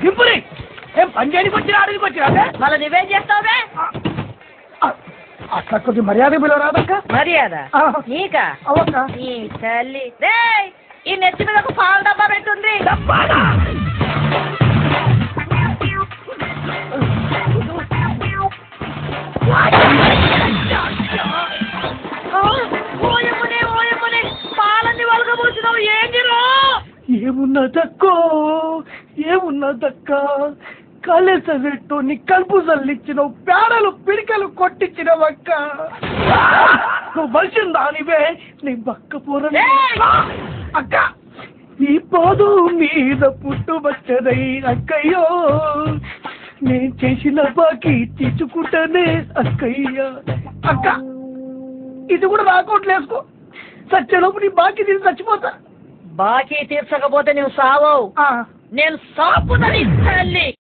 దింపుని ఏం పని చేయడానికి వచ్చినా అడిగికి వచ్చినా మళ్ళీ నువ్వేం చేస్తావువే? అట్లా కొద్ది మర్యాద పిలవరాదక్క. మర్యాద నీకా? అవక్క నీ తల్లి ఈ నెత్తి మీద ఒక పాల డబ్బా పెట్టుంది. పాలన్నీ వలగబోతున్నావు ఏంటిరో? ఏమున్నదక్క కాలేస పెట్టు నీ కలుపు చల్లిచ్చినావు, పేడలు పిడికలు కొట్టించినవక్క. నువ్వు మనిషిని దానివే నీ బక్క పూర అక్క. ఈ పాదు మీద పుట్టుబచ్చదై అక్కయ్యో, నేను చేసిన బాకీ తెచ్చుకుంటానే అక్కయ్య. అక్క ఇది కూడా రాకోట్లు వేసుకో, చచ్చేలోపు నీ బాకీ తీసి చచ్చిపోతా. బాకీ తీర్చకపోతే నువ్వు సావవు, నేను సాపుదని తల్లి.